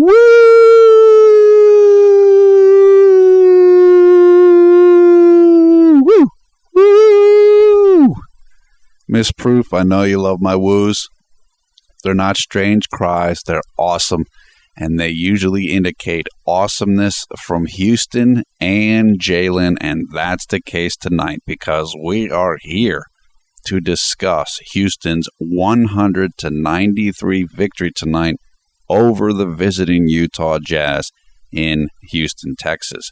Woo! Woo! Miss Proof, I know you love my woos. They're not strange cries. They're awesome. And they usually indicate awesomeness from Houston and J-Lin. And that's the case tonight because we are here to discuss Houston's 100-93 victory tonight over the visiting Utah Jazz in Houston, Texas.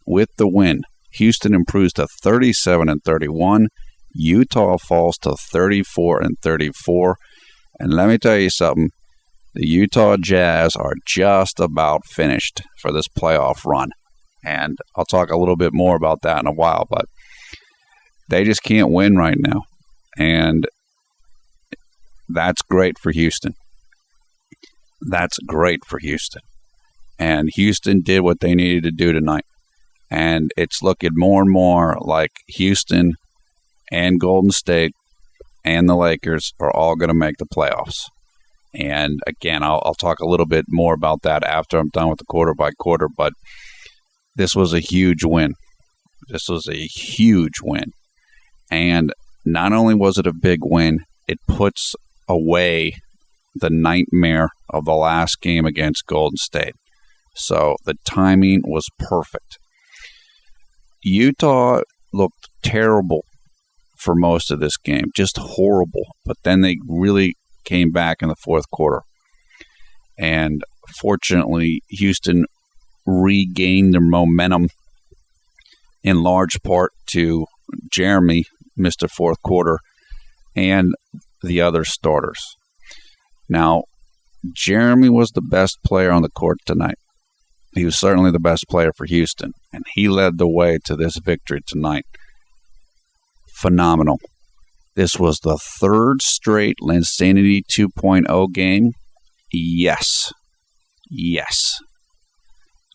With the win, Houston improves to 37-31. Utah falls to 34-34. And let me tell you something. The Utah Jazz are just about finished for this playoff run. And I'll talk a little bit more about that in a while, but they just can't win right now. And that's great for Houston. That's great for Houston. And Houston did what they needed to do tonight. And it's looking more and more like Houston and Golden State and the Lakers are all going to make the playoffs. And again, I'll talk a little bit more about that after I'm done with the quarter by quarter, but this was a huge win. This was a huge win. And not only was it a big win, it puts away the nightmare of the last game against Golden State. So the timing was perfect. Utah looked terrible for most of this game, just horrible. But then they really came back in the fourth quarter. And fortunately, Houston regained their momentum in large part to Jeremy, Mr. Fourth Quarter, and the other starters. Now, Jeremy was the best player on the court tonight. He was certainly the best player for Houston, and he led the way to this victory tonight. Phenomenal. This was the third straight Linsanity 2.0 game. Yes. Yes.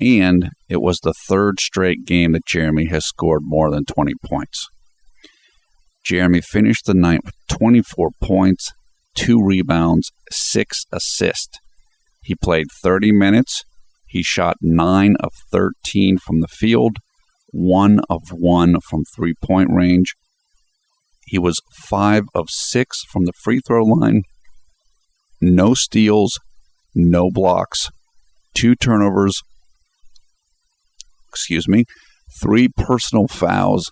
And it was the third straight game that Jeremy has scored more than 20 points. Jeremy finished the night with 24 points, 2 rebounds, 6 assists. He played 30 minutes. He shot 9 of 13 from the field, 1 of 1 from three-point range. He was 5 of 6 from the free throw line. No steals, no blocks, 2 turnovers, 3 personal fouls.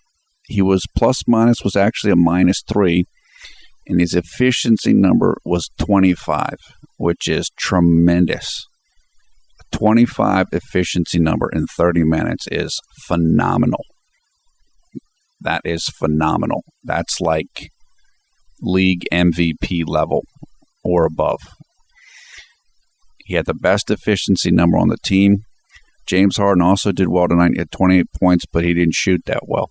He was plus-minus was actually a -3, and his efficiency number was 25, which is tremendous. A 25 efficiency number in 30 minutes is phenomenal. That is phenomenal. That's like league MVP level or above. He had the best efficiency number on the team. James Harden also did well tonight. He had 28 points, but he didn't shoot that well.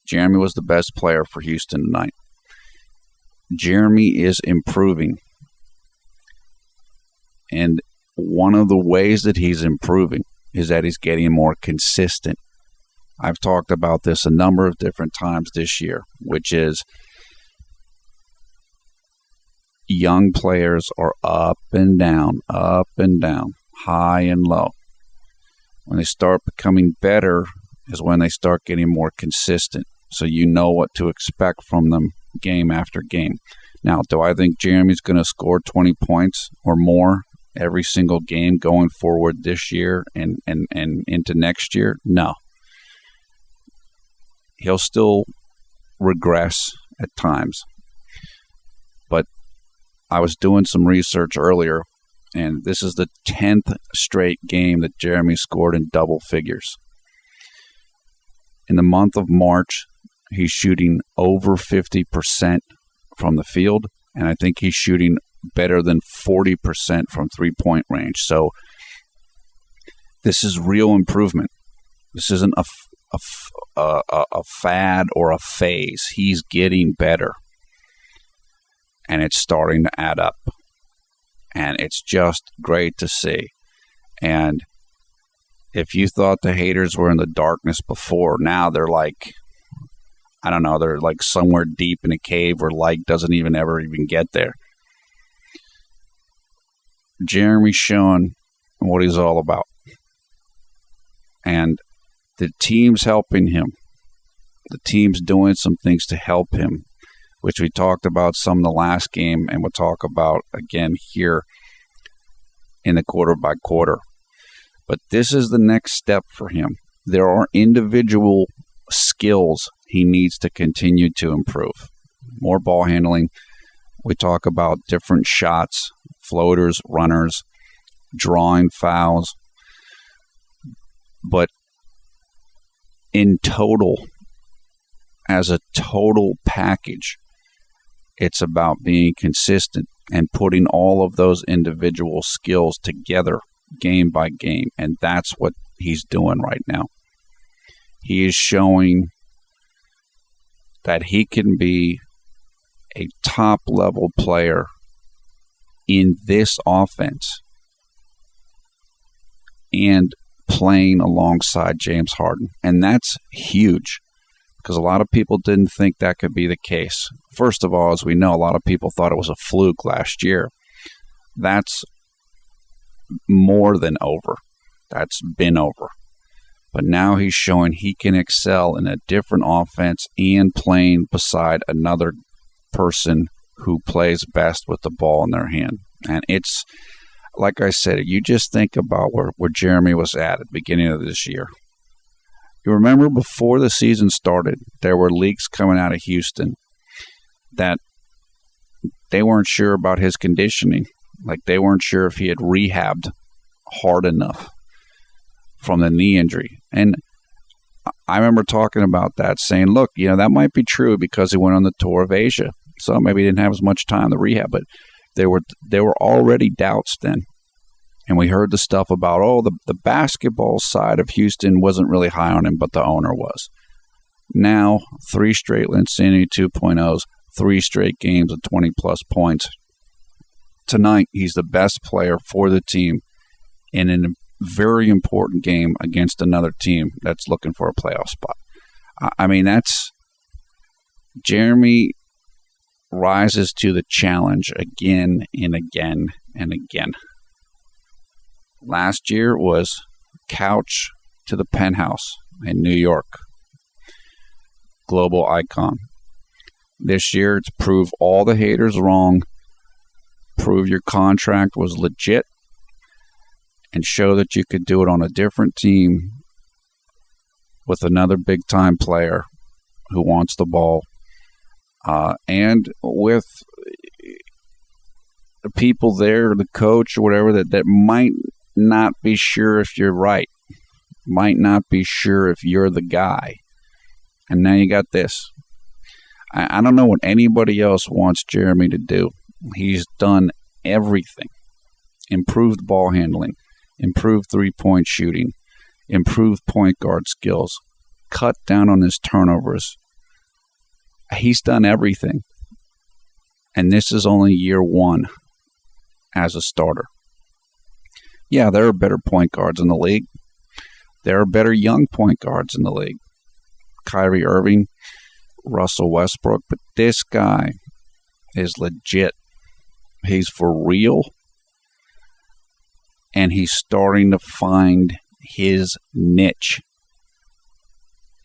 Jeremy was the best player for Houston tonight. Jeremy is improving. And one of the ways that he's improving is that he's getting more consistent. I've talked about this a number of different times this year, which is young players are up and down, high and low. When they start becoming better is when they start getting more consistent. So you know what to expect from them game after game. Now, do I think Jeremy's going to score 20 points or more every single game going forward this year and into next year? No. He'll still regress at times. But I was doing some research earlier, and this is the 10th straight game that Jeremy scored in double figures. In the month of March, he's shooting over 50% from the field, and I think he's shooting better than 40% from three-point range. So this is real improvement. This isn't a fad or a phase. He's getting better, and it's starting to add up, and it's just great to see. And if you thought the haters were in the darkness before, now they're like, I don't know, they're like somewhere deep in a cave where light doesn't ever get there. Jeremy's showing and what he's all about. And the team's helping him. The team's doing some things to help him, which we talked about some in the last game, and we'll talk about again here in the quarter by quarter. But this is the next step for him. There are individual skills he needs to continue to improve. More ball handling. We talk about different shots, floaters, runners, drawing fouls. But in total, as a total package, it's about being consistent and putting all of those individual skills together game by game. And that's what he's doing right now. He is showing that he can be a top-level player in this offense and playing alongside James Harden. And that's huge because a lot of people didn't think that could be the case. First of all, as we know, a lot of people thought it was a fluke last year. That's more than over. That's been over. But now he's showing he can excel in a different offense and playing beside another person who plays best with the ball in their hand. And it's, like I said, you just think about where Jeremy was at the beginning of this year. You remember before the season started, there were leaks coming out of Houston that they weren't sure about his conditioning. Like they weren't sure if he had rehabbed hard enough from the knee injury. And I remember talking about that, saying, look, that might be true because he went on the tour of Asia. So maybe he didn't have as much time to rehab, but there were already doubts then. And we heard the stuff about, the basketball side of Houston wasn't really high on him, but the owner was. Now, 3 straight Linsanity 2.0s, 3 straight games of 20-plus points. Tonight, he's the best player for the team in a very important game against another team that's looking for a playoff spot. I mean, that's Jeremy rises to the challenge again and again and again. Last year was couch to the penthouse in New York. Global icon. This year, it's prove all the haters wrong, prove your contract was legit, and show that you could do it on a different team with another big-time player who wants the ball, and with the people there, the coach or whatever, that might not be sure if you're right, might not be sure if you're the guy. And now you got this. I don't know what anybody else wants Jeremy to do. He's done everything. Improved ball handling, improved three-point shooting, improved point guard skills, cut down on his turnovers. He's done everything. And this is only year 1 as a starter. Yeah, there are better point guards in the league. There are better young point guards in the league. Kyrie Irving, Russell Westbrook, but this guy is legit. He's for real. And he's starting to find his niche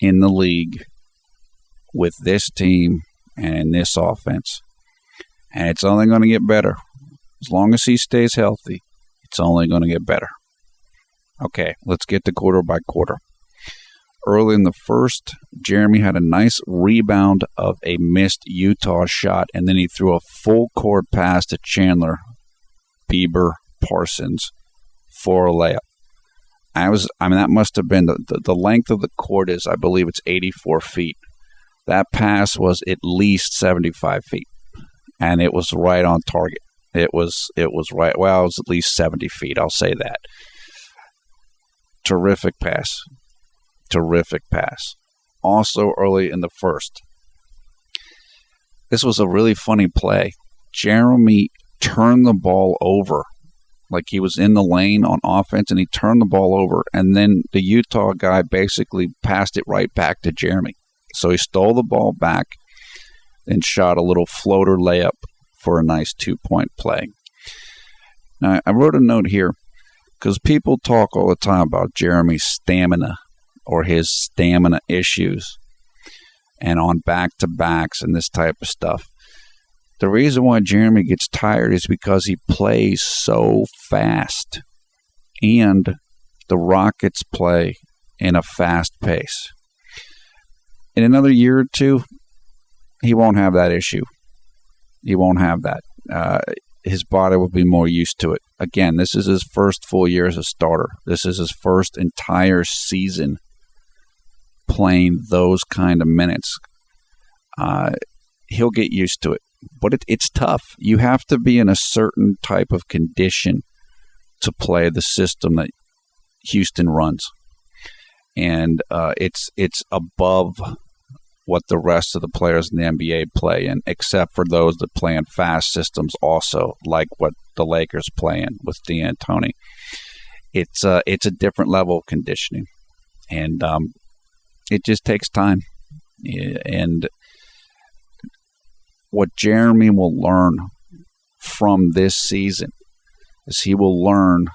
in the league with this team and in this offense. And it's only going to get better. As long as he stays healthy, it's only going to get better. Okay, let's get to quarter by quarter. Early in the first, Jeremy had a nice rebound of a missed Utah shot, and then he threw a full court pass to Chandler, Bieber, Parsons for a layup. That must have been the length of the court is, I believe it's 84 feet. That pass was at least 75 feet, and it was right on target. It was right. Well, it was at least 70 feet. I'll say that. Terrific pass. Terrific pass. Also early in the first. This was a really funny play. Jeremy turned the ball over. Like he was in the lane on offense, and he turned the ball over, and then the Utah guy basically passed it right back to Jeremy. So he stole the ball back and shot a little floater layup for a nice 2-point play. Now, I wrote a note here. Because people talk all the time about Jeremy's stamina or his stamina issues and on back-to-backs and this type of stuff. The reason why Jeremy gets tired is because he plays so fast, and the Rockets play in a fast pace. In another year or two, he won't have that issue. He won't have that. His body will be more used to it. Again, this is his first full year as a starter. This is his first entire season playing those kind of minutes. He'll get used to it. But it's tough. You have to be in a certain type of condition to play the system that Houston runs. And it's above what the rest of the players in the NBA play in, except for those that play in fast systems also, like what the Lakers play in with D'Antoni. It's a different level of conditioning. And it just takes time. And what Jeremy will learn from this season is he will learn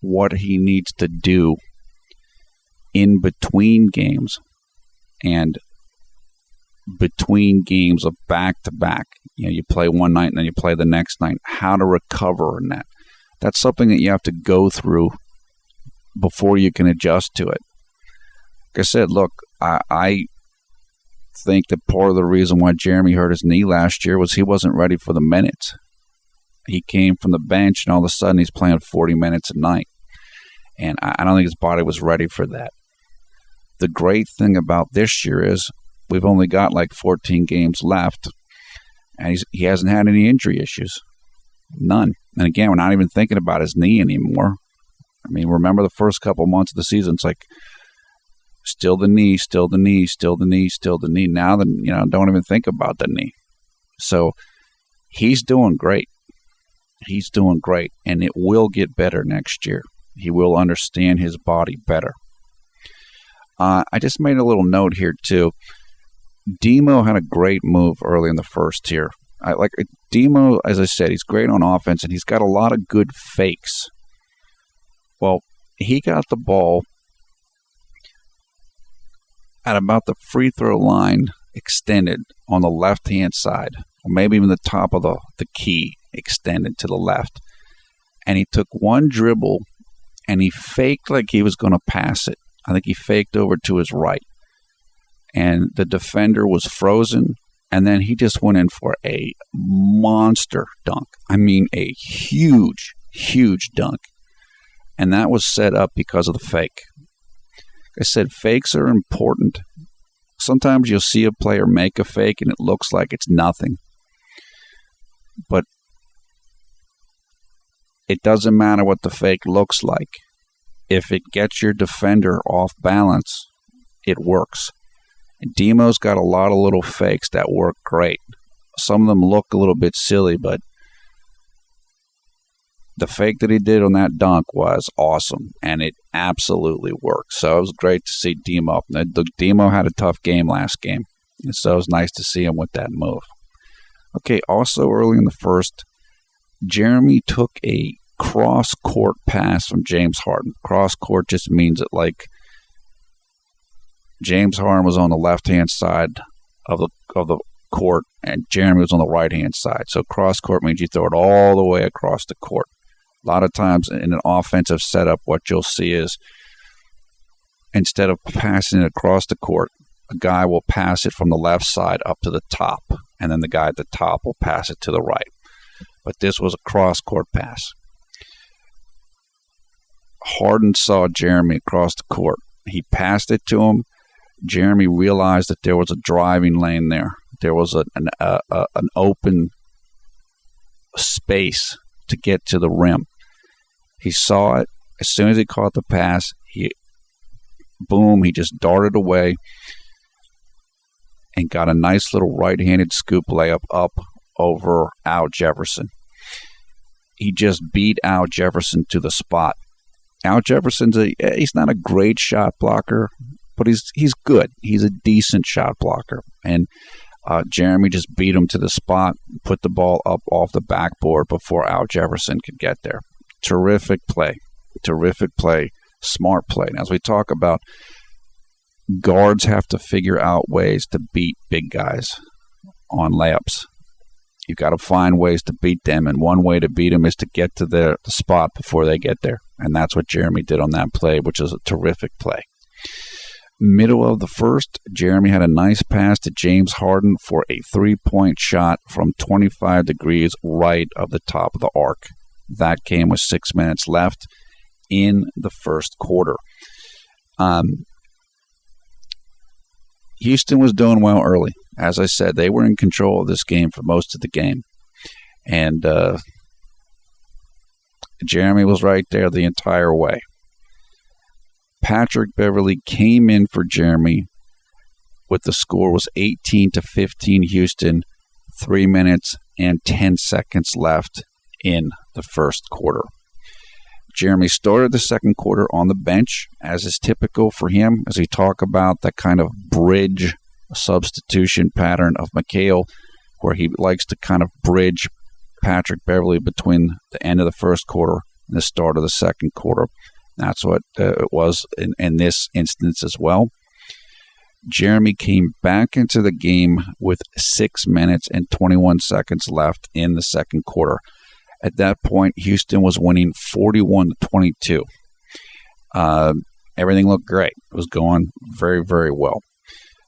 what he needs to do in between games and between games of back-to-back. You play one night and then you play the next night. How to recover in that. That's something that you have to go before you can adjust to it. Like I said, look, I think that part of the reason why Jeremy hurt his knee last year was he wasn't ready for the minutes. He came from the bench, and all of a sudden he's playing 40 minutes a night. And I don't think his body was ready for that. The great thing about this year is we've only got like 14 games left, and he hasn't had any injury issues. None. And again, we're not even thinking about his knee anymore. I mean, remember the first couple months of the season, it's like still the knee, still the knee, still the knee, still the knee. Now, don't even think about the knee. So he's doing great. He's doing great, and it will get better next year. He will understand his body better. I just made a little note here, too. Demo had a great move early in the first here. Demo, as I said, he's great on offense, and he's got a lot of good fakes. Well, he got the ball at about the free throw line extended on the left-hand side, or maybe even the top of the key extended to the left. And he took one dribble, and he faked like he was going to pass it. I think he faked over to his right. And the defender was frozen, and then he just went in for a monster dunk. I mean, a huge, huge dunk. And that was set up because of the fake. Like I said, fakes are important. Sometimes you'll see a player make a fake, and it looks like it's nothing. But it doesn't matter what the fake looks like. If it gets your defender off balance, it works. And Demo's got a lot of little fakes that work great. Some of them look a little bit silly, but the fake that he did on that dunk was awesome, and it absolutely worked. So it was great to see Demo. Demo had a tough game last game, and so it was nice to see him with that move. Okay, also early in the first, Jeremy took a cross-court pass from James Harden. Cross-court just means that, like, James Harden was on the left-hand side of the court, and Jeremy was on the right-hand side. So cross-court means you throw it all the way across the court. A lot of times in an offensive setup, what you'll see is instead of passing it across the court, a guy will pass it from the left side up to the top, and then the guy at the top will pass it to the right. But this was a cross-court pass. Harden saw Jeremy across the court. He passed it to him. Jeremy realized that there was a driving lane there. There was an open space to get to the rim. He saw it. As soon as he caught the pass, he just darted away and got a nice little right-handed scoop layup up over Al Jefferson. He just beat Al Jefferson to the spot. Al Jefferson's he's not a great shot blocker, but he's good. He's a decent shot blocker. And Jeremy just beat him to the spot, put the ball up off the backboard before Al Jefferson could get there. Terrific play. Terrific play, smart play. And as we talk about, guards have to figure out ways to beat big guys on layups. You've got to find ways to beat them, and one way to beat them is to get to the spot before they get there. And that's what Jeremy did on that play, which is a terrific play. Middle of the first, Jeremy had a nice pass to James Harden for a three-point shot from 25 degrees right of the top of the arc. That came with 6 minutes left in the first quarter. Houston was doing well early. As I said, they were in control of this game for most of the game. And Jeremy was right there the entire way. Patrick Beverley came in for Jeremy with the score was 18-15 Houston, 3 minutes and 10 seconds left in the first quarter. Jeremy started the second quarter on the bench, as is typical for him, as we talk about that kind of bridge substitution pattern of McHale, where he likes to kind of bridge Patrick Beverley between the end of the first quarter and the start of the second quarter. That's what it was in this instance as well. Jeremy came back into the game with 6 minutes and 21 seconds left in the second quarter. At that point, Houston was winning 41-22. Everything looked great. It was going very, very well.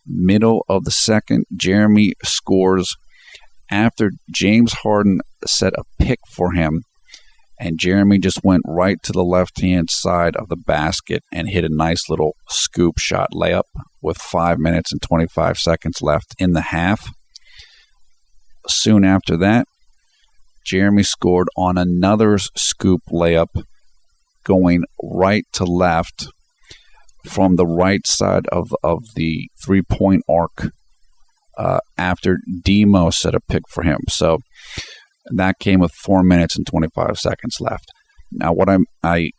Middle of the second, Jeremy scores after James Harden set a pick for him, and Jeremy just went right to the left-hand side of the basket and hit a nice little scoop shot layup with 5 minutes and 25 seconds left in the half. Soon after that, Jeremy scored on another scoop layup going right to left from the right side of the three-point arc after Demo set a pick for him. So that came with 4 minutes and 25 seconds left. Now, what I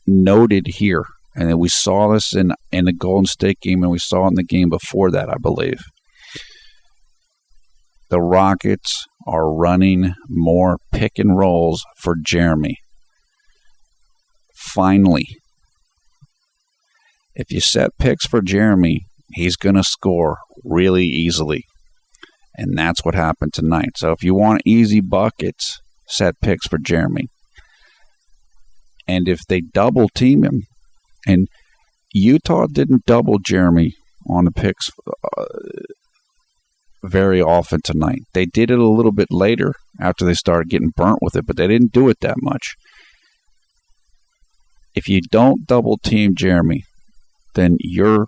noted here, and we saw this in the Golden State game, and we saw it in the game before that, I believe, the Rockets are running more pick and rolls for Jeremy. Finally, if you set picks for Jeremy, he's going to score really easily. And that's what happened tonight. So if you want easy buckets, set picks for Jeremy. And if they double team him, and Utah didn't double Jeremy on the picks very often tonight. They did it a little bit later after they started getting burnt with it, but they didn't do it that much. If you don't double team Jeremy, then your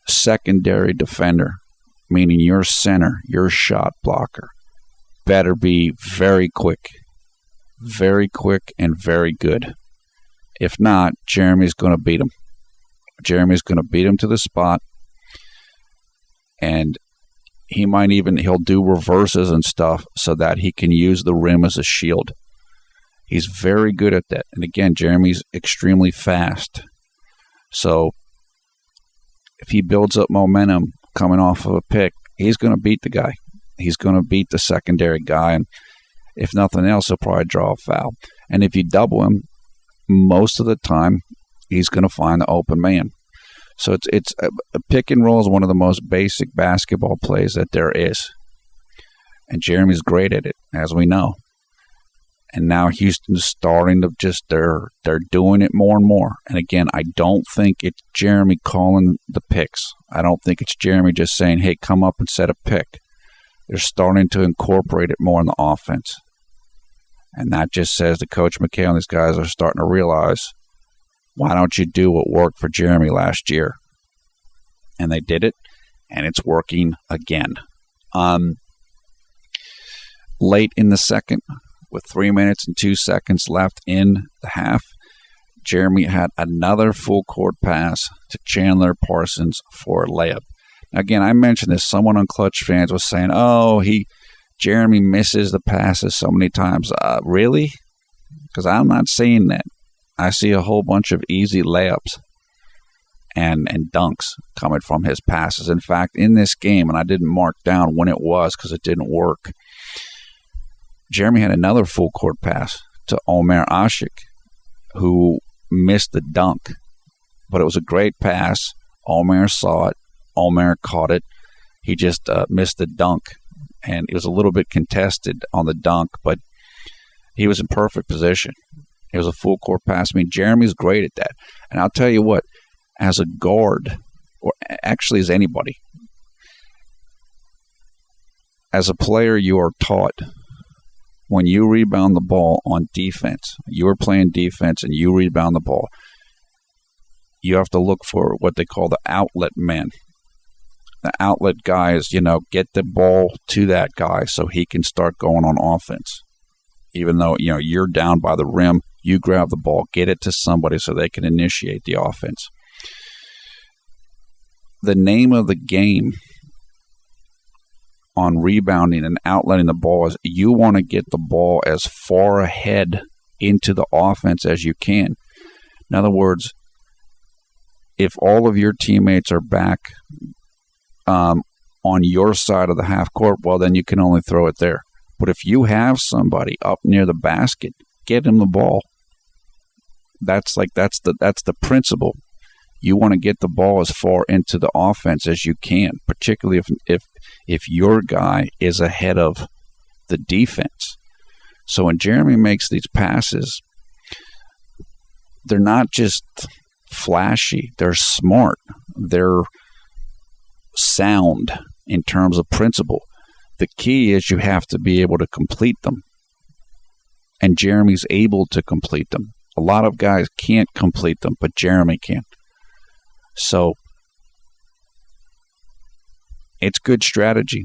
secondary defender, meaning your center, your shot blocker, better be very quick and very good. If not, Jeremy's going to beat him. Jeremy's going to beat him to the spot, and he'll do reverses and stuff so that he can use the rim as a shield. He's very good at that. And again, Jeremy's extremely fast. So if he builds up momentum coming off of a pick, he's going to beat the guy. He's going to beat the secondary guy. And if nothing else, he'll probably draw a foul. And if you double him, most of the time, he's going to find the open man. So it's a pick and roll is one of the most basic basketball plays that there is. And Jeremy's great at it, as we know. And now Houston's starting to they're doing it more and more. And again, I don't think it's Jeremy calling the picks. I don't think it's Jeremy just saying, hey, come up and set a pick. They're starting to incorporate it more in the offense. And that just says that Coach McHale and these guys are starting to realize, why don't you do what worked for Jeremy last year? And they did it, and it's working again. Late in the second, with 3 minutes and 2 seconds left in the half, Jeremy had another full court pass to Chandler Parsons for a layup. Again, I mentioned this. Someone on Clutch Fans was saying, Jeremy misses the passes so many times. Really? Because I'm not seeing that. I see a whole bunch of easy layups and dunks coming from his passes. In fact, in this game, and I didn't mark down when it was because it didn't work, Jeremy had another full court pass to Omer Ashik who missed the dunk, but it was a great pass. Omer saw it. Omer caught it. He just missed the dunk, and it was a little bit contested on the dunk, but he was in perfect position. It was a full court pass. I mean, Jeremy's great at that. And I'll tell you what, as a guard, or actually as anybody, as a player, you are taught when you rebound the ball on defense, you are playing defense and you rebound the ball, you have to look for what they call the outlet man. The outlet guy is, get the ball to that guy so he can start going on offense. Even though, you're down by the rim, you grab the ball, get it to somebody so they can initiate the offense. The name of the game on rebounding and outletting the ball is you want to get the ball as far ahead into the offense as you can. In other words, if all of your teammates are back on your side of the half court, well, then you can only throw it there. But if you have somebody up near the basket, get him the ball. That's the principle. You want to get the ball as far into the offense as you can, particularly if your guy is ahead of the defense. So when Jeremy makes these passes, they're not just flashy. They're smart. They're sound in terms of principle. The key is you have to be able to complete them. And Jeremy's able to complete them. A lot of guys can't complete them, but Jeremy can. So it's good strategy.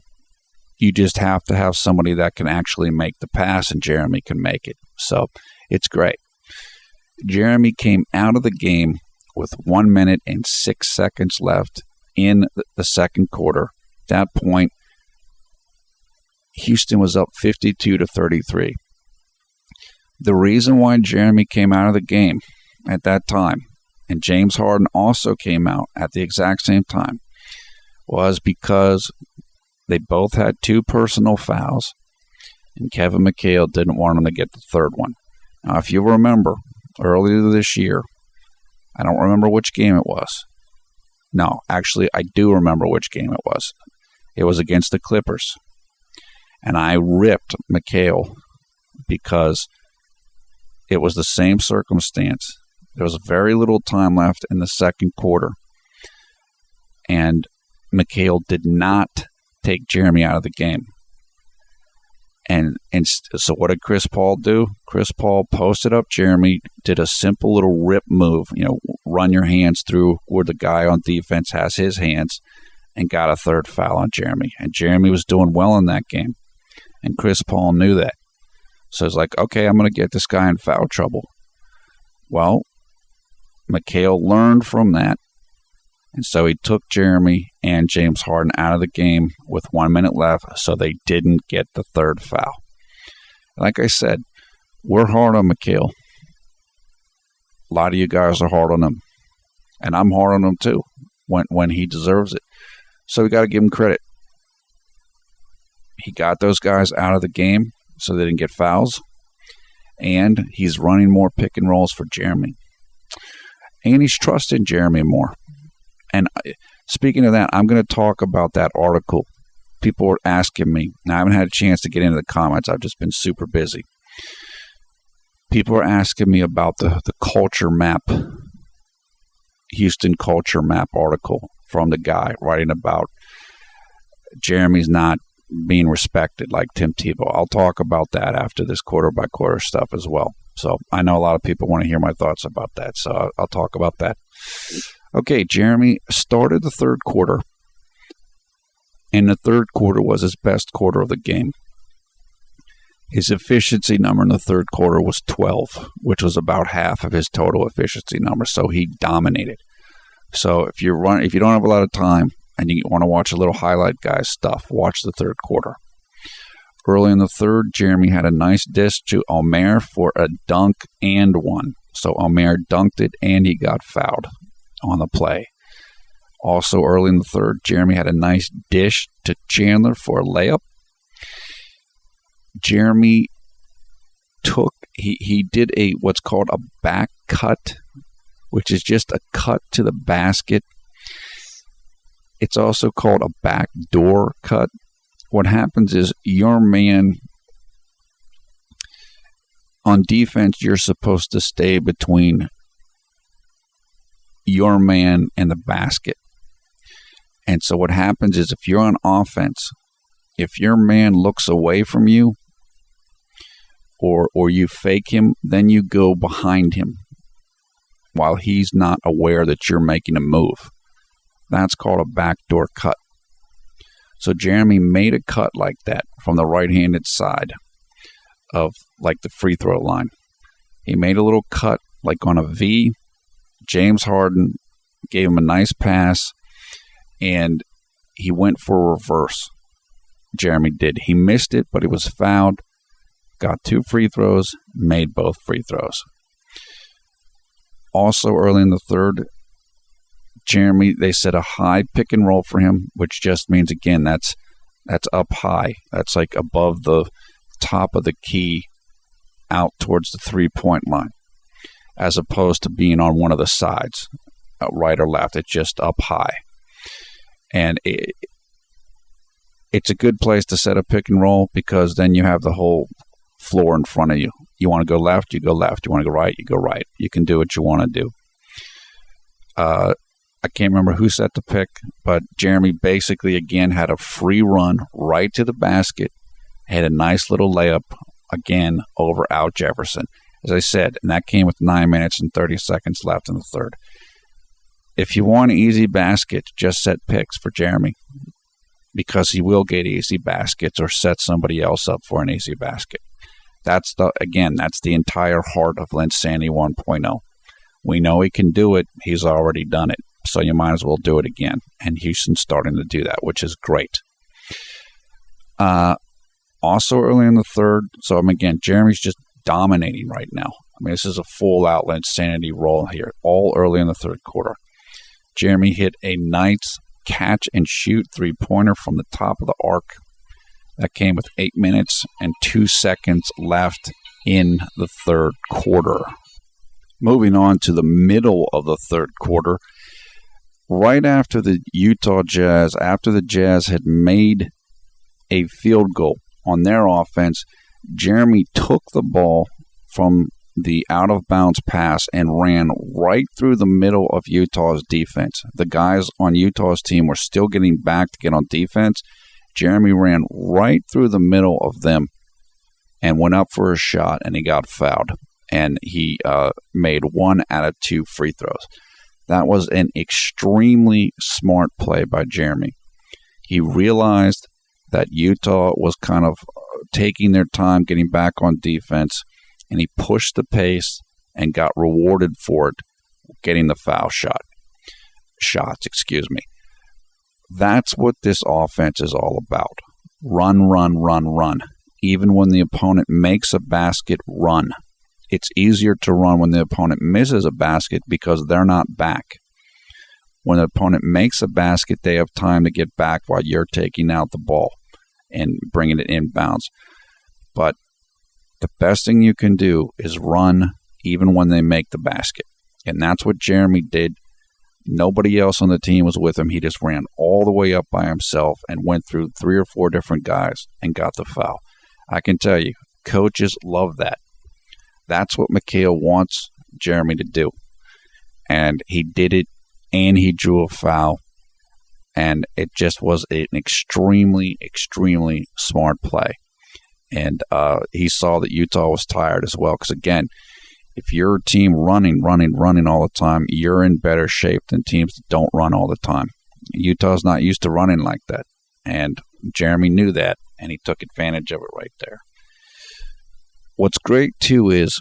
You just have to have somebody that can actually make the pass, and Jeremy can make it. So it's great. Jeremy came out of the game with 1 minute and 6 seconds left in the second quarter. At that point, Houston was up 52-33. The reason why Jeremy came out of the game at that time, and James Harden also came out at the exact same time, was because they both had 2 personal fouls, and Kevin McHale didn't want them to get the third one. Now, if you remember, earlier this year, I don't remember which game it was. No, actually, I do remember which game it was. It was against the Clippers. And I ripped McHale because it was the same circumstance. There was very little time left in the second quarter. And McHale did not take Jeremy out of the game. And so what did Chris Paul do? Chris Paul posted up Jeremy, did a simple little rip move, run your hands through where the guy on defense has his hands, and got a third foul on Jeremy. And Jeremy was doing well in that game. And Chris Paul knew that. So it's like, okay, I'm going to get this guy in foul trouble. Well, McHale learned from that. And so he took Jeremy and James Harden out of the game with 1 minute left, so they didn't get the third foul. Like I said, we're hard on McHale. A lot of you guys are hard on him. And I'm hard on him too, when he deserves it. So we got to give him credit. He got those guys out of the game so they didn't get fouls. And he's running more pick and rolls for Jeremy. And he's trusting Jeremy more. And speaking of that, I'm going to talk about that article. People were asking me. Now, I haven't had a chance to get into the comments. I've just been super busy. People are asking me about the culture map, Houston culture map article from the guy writing about Jeremy's not being respected like Tim Tebow. I'll talk about that after this quarter-by-quarter stuff as well. So I know a lot of people want to hear my thoughts about that, so I'll talk about that. Okay, Jeremy started the third quarter, and the third quarter was his best quarter of the game. His efficiency number in the third quarter was 12, which was about half of his total efficiency number, so he dominated. So if you don't have a lot of time and you want to watch a little highlight guy stuff, watch the third quarter. Early in the third, Jeremy had a nice dish to Omer for a dunk and one. So Omer dunked it and he got fouled on the play. Also early in the third, Jeremy had a nice dish to Chandler for a layup. Jeremy took he did what's called a back cut, which is just a cut to the basket. It's also called a backdoor cut. What happens is your man on defense, you're supposed to stay between your man and the basket. And so what happens is if you're on offense, if your man looks away from you or you fake him, then you go behind him while he's not aware that you're making a move. That's called a backdoor cut. So Jeremy made a cut like that from the right-handed side of like the free throw line. He made a little cut like on a V. James Harden gave him a nice pass, and he went for a reverse. Jeremy did. He missed it, but he was fouled, got 2 free throws, made both free throws. Also early in the third, Jeremy, they set a high pick and roll for him, which just means, again, that's up high. That's like above the top of the key out towards the three-point line, as opposed to being on one of the sides, right or left. It's just up high. And it's a good place to set a pick and roll because then you have the whole floor in front of you. You want to go left, you go left. You want to go right, you go right. You can do what you want to do. I can't remember who set the pick, but Jeremy basically, again, had a free run right to the basket, had a nice little layup, again, over Al Jefferson. As I said, and that came with 9 minutes and 30 seconds left in the third. If you want an easy basket, just set picks for Jeremy because he will get easy baskets or set somebody else up for an easy basket. That's the entire heart of Linsanity 1.0. We know he can do it. He's already done it. So you might as well do it again. And Houston's starting to do that, which is great. Also early in the third, so again, Jeremy's just dominating right now. I mean, this is a full-out Linsanity roll here, all early in the third quarter. Jeremy hit a nice catch-and-shoot three-pointer from the top of the arc. That came with 8 minutes and 2 seconds left in the third quarter. Moving on to the middle of the third quarter, right after the Utah Jazz, after the Jazz had made a field goal on their offense, Jeremy took the ball from the out-of-bounds pass and ran right through the middle of Utah's defense. The guys on Utah's team were still getting back to get on defense. Jeremy ran right through the middle of them and went up for a shot, and he got fouled. And he made 1 out of 2 free throws. That was an extremely smart play by Jeremy. He realized that Utah was kind of taking their time getting back on defense, and he pushed the pace and got rewarded for it, getting the foul shots. That's what this offense is all about. Run, run, run, run. Even when the opponent makes a basket, run. It's easier to run when the opponent misses a basket because they're not back. When the opponent makes a basket, they have time to get back while you're taking out the ball and bringing it inbounds. But the best thing you can do is run even when they make the basket. And that's what Jeremy did. Nobody else on the team was with him. He just ran all the way up by himself and went through 3 or 4 different guys and got the foul. I can tell you, coaches love that. That's what McHale wants Jeremy to do. And he did it, and he drew a foul. And it just was an extremely, extremely smart play. And he saw that Utah was tired as well. Because, again, if you're a team running all the time, you're in better shape than teams that don't run all the time. Utah's not used to running like that. And Jeremy knew that, and he took advantage of it right there. What's great, too, is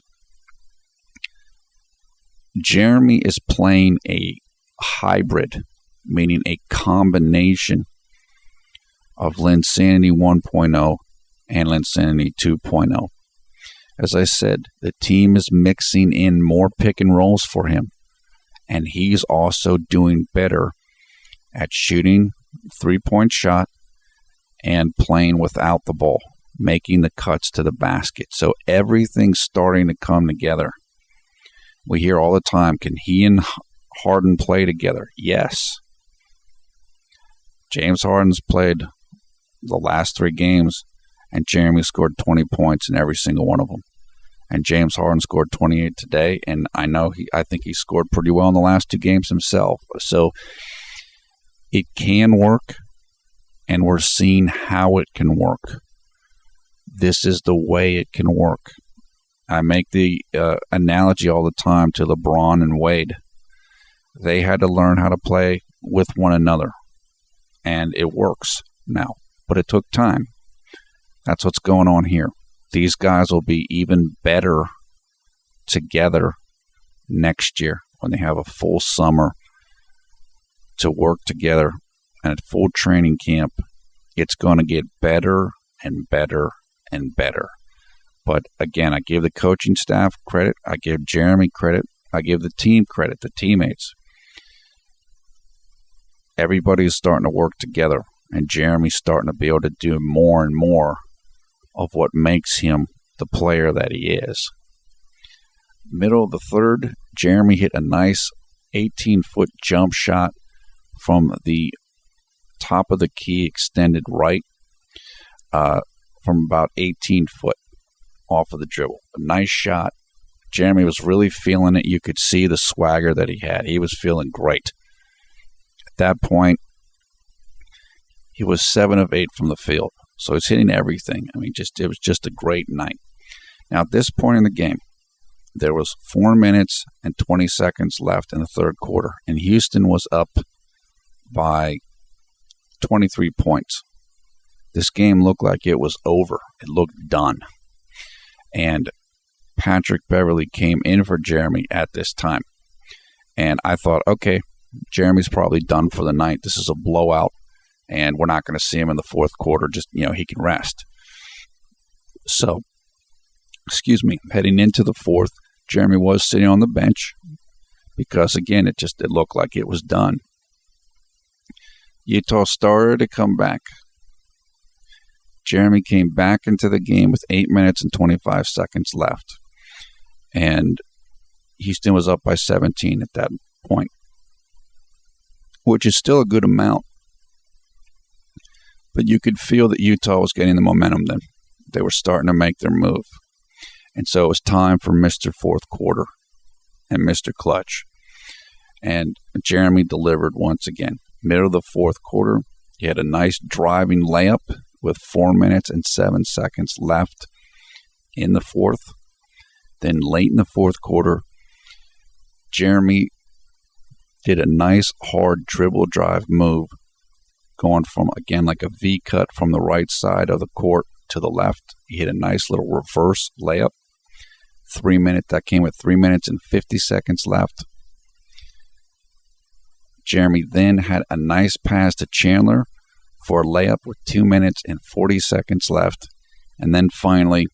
Jeremy is playing a hybrid, meaning a combination of Linsanity 1.0 and Linsanity 2.0. As I said, the team is mixing in more pick and rolls for him, and he's also doing better at shooting 3-point shot and playing without the ball. making the cuts to the basket. So everything's starting to come together. We hear all the time, can he and Harden play together? Yes. James Harden's played the last 3 games, and Jeremy scored 20 points in every single one of them. And James Harden scored 28 today, and I think he scored pretty well in the last 2 games himself. So it can work, and we're seeing how it can work. This is the way it can work. I make the analogy all the time to LeBron and Wade. They had to learn how to play with one another, and it works now. But it took time. That's what's going on here. These guys will be even better together next year when they have a full summer to work together and at full training camp. It's going to get better and better and better. But again, I give the coaching staff credit. I give Jeremy credit. I give the team credit, the teammates. Everybody's starting to work together, and Jeremy's starting to be able to do more and more of what makes him the player that he is. Middle of the third, Jeremy hit a nice 18-foot jump shot from the top of the key, extended right, from about 18 foot off of the dribble. A nice shot. Jeremy was really feeling it. You could see the swagger that he had. He was feeling great. At that point, he was 7 of 8 from the field. So he's hitting everything. I mean, it was just a great night. Now, at this point in the game, there was 4 minutes and 20 seconds left in the third quarter, and Houston was up by 23 points. This game looked like it was over. It looked done. And Patrick Beverley came in for Jeremy at this time. And I thought, okay, Jeremy's probably done for the night. This is a blowout, and we're not going to see him in the fourth quarter. Just, he can rest. So, heading into the fourth, Jeremy was sitting on the bench because, again, it looked like it was done. Utah started to come back. Jeremy came back into the game with 8 minutes and 25 seconds left. And Houston was up by 17 at that point, which is still a good amount. But you could feel that Utah was getting the momentum then. They were starting to make their move. And so it was time for Mr. Fourth Quarter and Mr. Clutch. And Jeremy delivered once again. Middle of the fourth quarter, he had a nice driving layup with 4 minutes and 7 seconds left in the fourth. Then late in the fourth quarter, Jeremy did a nice hard dribble drive move, going from, again, like a V cut from the right side of the court to the left. He hit a nice little reverse layup. That came with 3 minutes and 50 seconds left. Jeremy then had a nice pass to Chandler for a layup with 2 minutes and 40 seconds left. And then finally,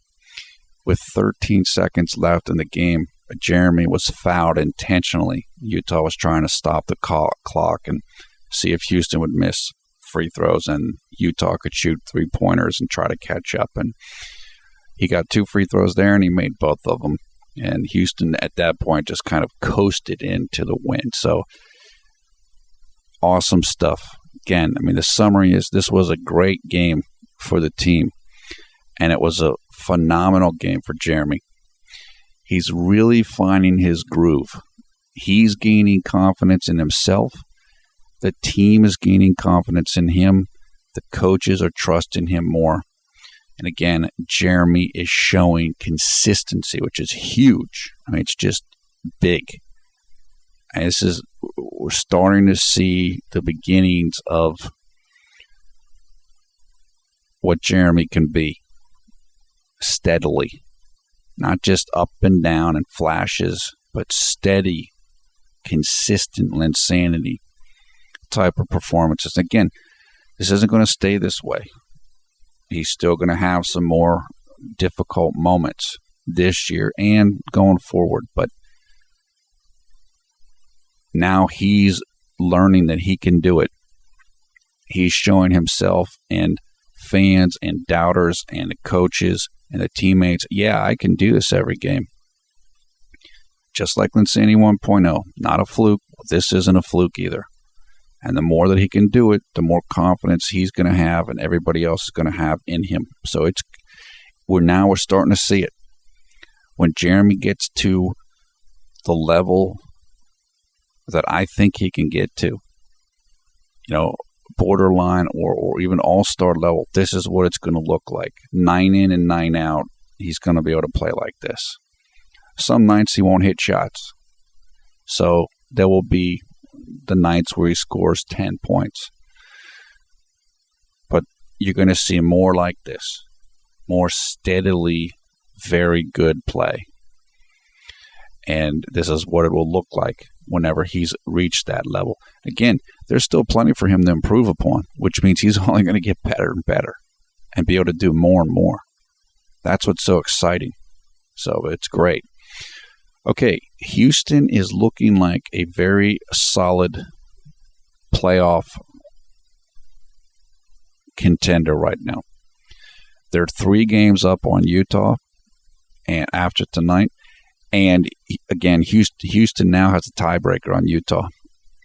with 13 seconds left in the game, Jeremy was fouled intentionally. Utah was trying to stop the clock and see if Houston would miss free throws and Utah could shoot 3-pointers and try to catch up. And he got 2 free throws there, and he made both of them. And Houston, at that point, just kind of coasted into the win. So, awesome stuff. Again, I mean, the summary is this was a great game for the team, and it was a phenomenal game for Jeremy. He's really finding his groove. He's gaining confidence in himself. The team is gaining confidence in him. The coaches are trusting him more. And again, Jeremy is showing consistency, which is huge. I mean, it's just big. And we're starting to see the beginnings of what Jeremy can be steadily. Not just up and down and flashes, but steady, consistent Linsanity type of performances. Again, this isn't going to stay this way. He's still going to have some more difficult moments this year and going forward. But now he's learning that he can do it. He's showing himself and fans and doubters and the coaches and the teammates, yeah, I can do this every game. Just like Linsanity 1.0, not a fluke. This isn't a fluke either. And the more that he can do it, the more confidence he's going to have and everybody else is going to have in him. So we're starting to see it. When Jeremy gets to the level that I think he can get to, borderline or even all-star level, this is what it's going to look like. 9 in and 9 out, he's going to be able to play like this. Some nights he won't hit shots. So there will be the nights where he scores 10 points. But you're going to see more like this, more steadily very good play. And this is what it will look like whenever he's reached that level. Again, there's still plenty for him to improve upon, which means he's only going to get better and better and be able to do more and more. That's what's so exciting. So it's great. Okay, Houston is looking like a very solid playoff contender right now. They're 3 games up on Utah and after tonight. And again, Houston now has a tiebreaker on Utah.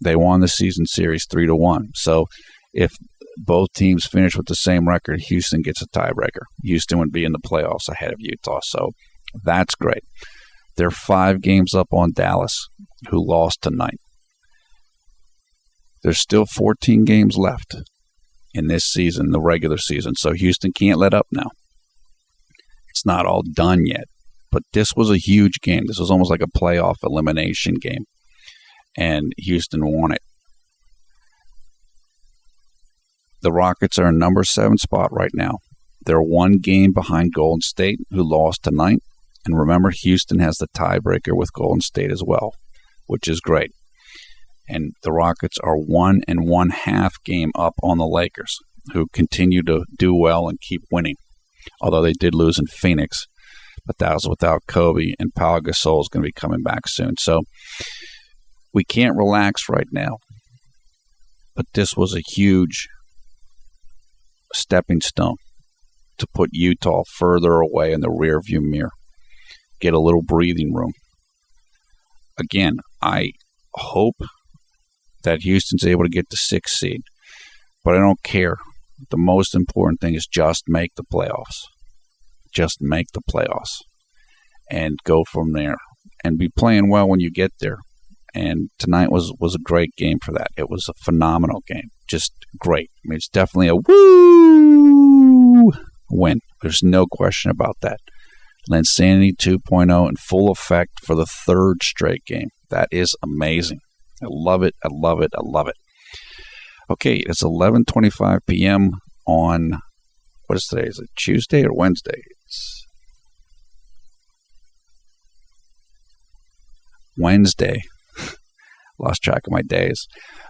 They won the season series 3-1. So if both teams finish with the same record, Houston gets a tiebreaker. Houston would be in the playoffs ahead of Utah. So that's great. They're 5 games up on Dallas, who lost tonight. There's still 14 games left in this season, the regular season. So Houston can't let up now. It's not all done yet. But this was a huge game. This was almost like a playoff elimination game. And Houston won it. The Rockets are in number 7 spot right now. They're 1 game behind Golden State, who lost tonight. And remember, Houston has the tiebreaker with Golden State as well, which is great. And the Rockets are 1 1/2 game up on the Lakers, who continue to do well and keep winning. Although they did lose in Phoenix. But that was without Kobe, and Pau Gasol is going to be coming back soon. So we can't relax right now. But this was a huge stepping stone to put Utah further away in the rearview mirror. Get a little breathing room. Again, I hope that Houston's able to get the 6th seed. But I don't care. The most important thing is just make the playoffs. Just make the playoffs and go from there and be playing well when you get there. And tonight was a great game for that. It was a phenomenal game. Just great. I mean, it's definitely a woo win. There's no question about that. Linsanity 2.0 in full effect for the 3rd straight game. That is amazing. I love it. I love it. I love it. Okay, it's 11:25 p.m. on, what is today? Is it Tuesday or Wednesday? It's Wednesday. Lost track of my days.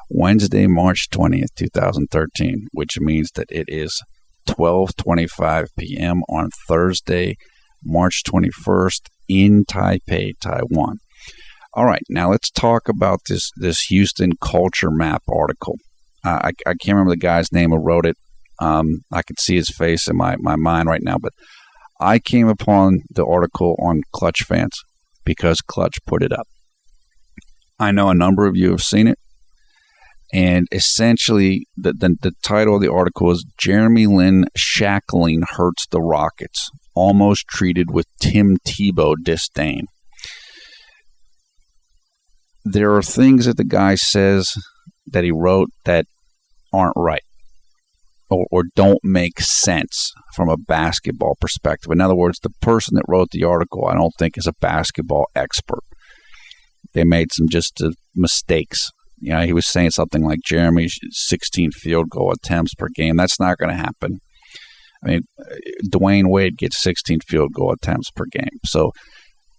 Wednesday, March 20th, 2013, which means that it is 12:25 p.m. on Thursday, March 21st in Taipei, Taiwan. All right, now let's talk about this Houston culture map article. I can't remember the guy's name who wrote it. I can see his face in my mind right now, but I came upon the article on Clutch Fans because Clutch put it up. I know a number of you have seen it, and essentially the title of the article is Jeremy Lin Shackling Hurts the Rockets, Almost Treated with Tim Tebow Disdain. There are things that the guy says that he wrote that aren't right. Or don't make sense from a basketball perspective. In other words, the person that wrote the article, I don't think is a basketball expert. They made some just mistakes. He was saying something like Jeremy's 16 field goal attempts per game. That's not going to happen. I mean, Dwayne Wade gets 16 field goal attempts per game. So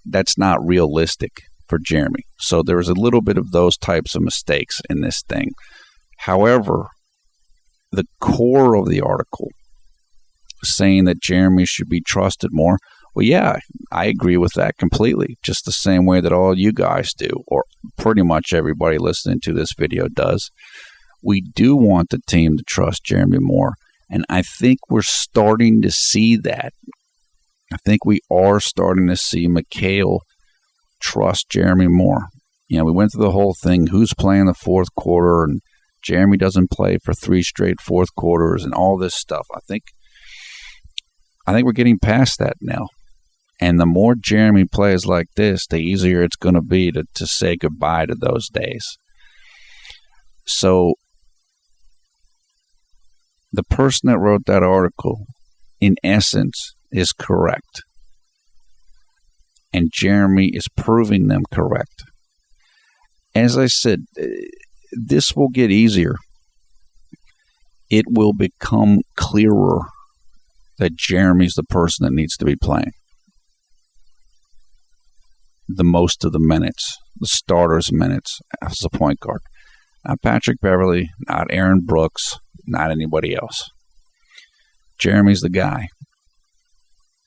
that's not realistic for Jeremy. So there was a little bit of those types of mistakes in this thing. However, the core of the article saying that Jeremy should be trusted more. Well, yeah, I agree with that completely. Just the same way that all you guys do, or pretty much everybody listening to this video does. We do want the team to trust Jeremy more. And I think we're starting to see that. I think we are starting to see Mikhail trust Jeremy more. We went through the whole thing, who's playing the fourth quarter, and Jeremy doesn't play for 3 straight fourth quarters and all this stuff. I think we're getting past that now. And the more Jeremy plays like this, the easier it's going to be to say goodbye to those days. So the person that wrote that article, in essence, is correct. And Jeremy is proving them correct. As I said, this will get easier. It will become clearer that Jeremy's the person that needs to be playing the most of the minutes, the starters' minutes as a point guard. Not Patrick Beverley, not Aaron Brooks, not anybody else. Jeremy's the guy.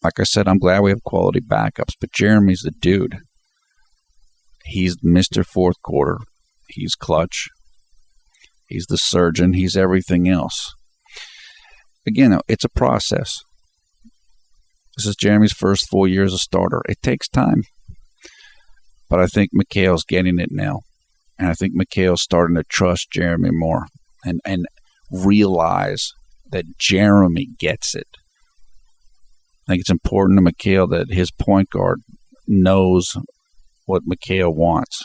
Like I said, I'm glad we have quality backups, but Jeremy's the dude. He's Mr. Fourth Quarter. He's clutch. He's the surgeon. He's everything else. Again, it's a process. This is Jeremy's first full year as a starter. It takes time. But I think Mikhail's getting it now. And I think Mikhail's starting to trust Jeremy more and realize that Jeremy gets it. I think it's important to Mikhail that his point guard knows what Mikhail wants.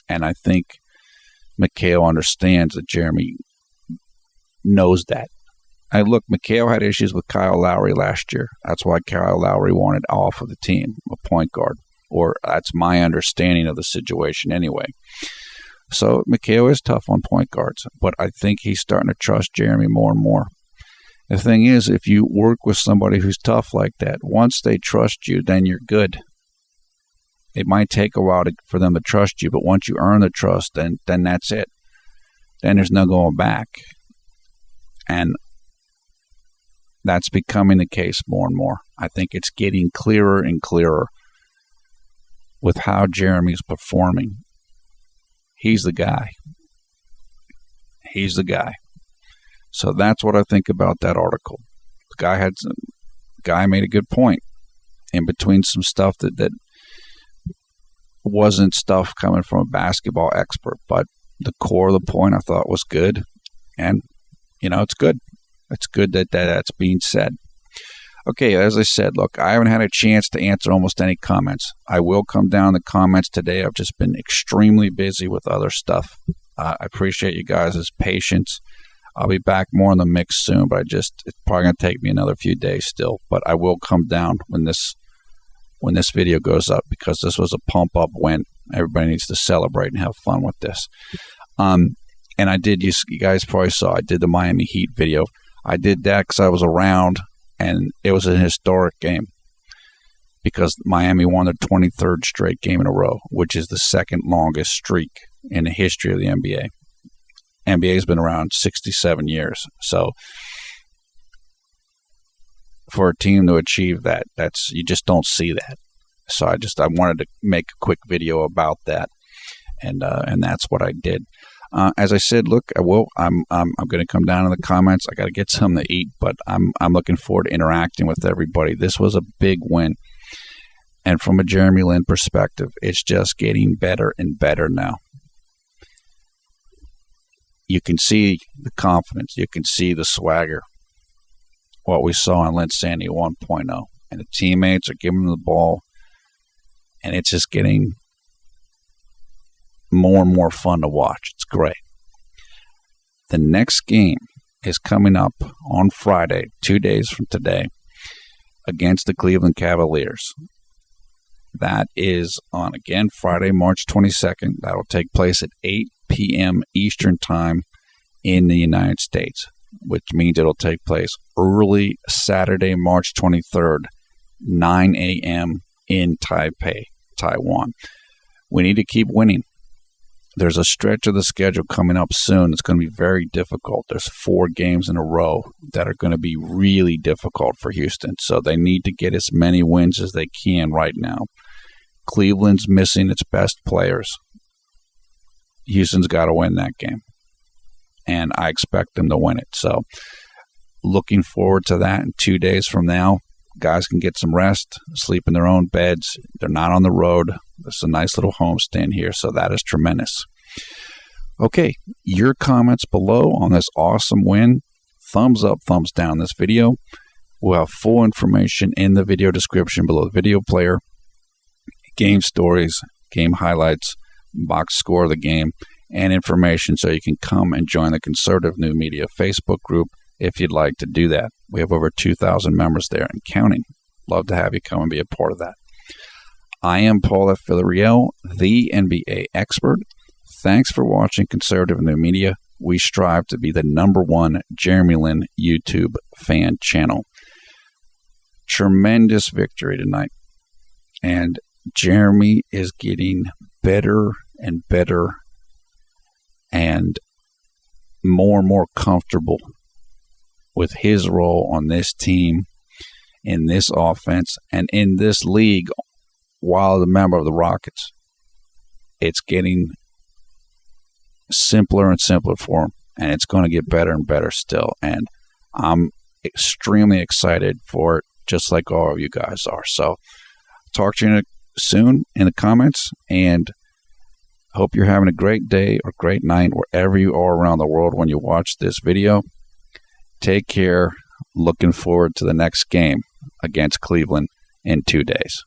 And I think Mikhail understands that Jeremy knows that. Look, Mikhail had issues with Kyle Lowry last year. That's why Kyle Lowry wanted off of the team, a point guard. Or that's my understanding of the situation anyway. So Mikhail is tough on point guards, but I think he's starting to trust Jeremy more and more. The thing is, if you work with somebody who's tough like that, once they trust you, then you're good. It might take a while for them to trust you, but once you earn the trust, then that's it. Then there's no going back. And that's becoming the case more and more. I think it's getting clearer and clearer with how Jeremy's performing. He's the guy. He's the guy. So that's what I think about that article. The guy made a good point in between some stuff that wasn't stuff coming from a basketball expert, but the core of the point I thought was good. And, it's good. It's good that that's being said. Okay, as I said, look, I haven't had a chance to answer almost any comments. I will come down the comments today. I've just been extremely busy with other stuff. I appreciate you guys' patience. I'll be back more in the mix soon, but it's probably going to take me another few days still. But I will come down when this video goes up, because this was a pump-up win. Everybody needs to celebrate and have fun with this. And I did, you guys probably saw, I did the Miami Heat video. I did that because I was around, and it was an historic game because Miami won their 23rd straight game in a row, which is the second longest streak in the history of the NBA. NBA has been around 67 years. So for a team to achieve that, you just don't see that. So I wanted to make a quick video about that, and that's what I did. As I said, look, I'm going to come down in the comments. I got to get something to eat, but I'm looking forward to interacting with everybody. This was a big win, and from a Jeremy Lin perspective, it's just getting better and better now. You can see the confidence. You can see the swagger. What we saw in Linsanity 1.0, and the teammates are giving him the ball, and it's just getting more and more fun to watch. It's great. The next game is coming up on Friday, 2 days from today, against the Cleveland Cavaliers. That is on, again, Friday, March 22nd. That will take place at 8 p.m. Eastern Time in the United States, which means it'll take place early Saturday, March 23rd, 9 a.m. in Taipei, Taiwan. We need to keep winning. There's a stretch of the schedule coming up soon. It's going to be very difficult. There's 4 games in a row that are going to be really difficult for Houston. So they need to get as many wins as they can right now. Cleveland's missing its best players. Houston's got to win that game. And I expect them to win it. So looking forward to that in 2 days from now. Guys can get some rest, sleep in their own beds. They're not on the road. There's a nice little homestand here, so that is tremendous. Okay, your comments below on this awesome win. Thumbs up, thumbs down this video. We'll have full information in the video description below the video player. Game stories, game highlights, box score of the game, and information so you can come and join the Conservative New Media Facebook group if you'd like to do that. We have over 2,000 members there and counting. Love to have you come and be a part of that. I am Paul F. Villarreal, the NBA expert. Thanks for watching Conservative New Media. We strive to be the #1 Jeremy Lin YouTube fan channel. Tremendous victory tonight. And Jeremy is getting better and better and more comfortable with his role on this team, in this offense, and in this league while a member of the Rockets. It's getting simpler and simpler for him, and it's going to get better and better still. And I'm extremely excited for it, just like all of you guys are. So talk to you soon in the comments, and hope you're having a great day or great night wherever you are around the world when you watch this video. Take care. Looking forward to the next game against Cleveland in 2 days.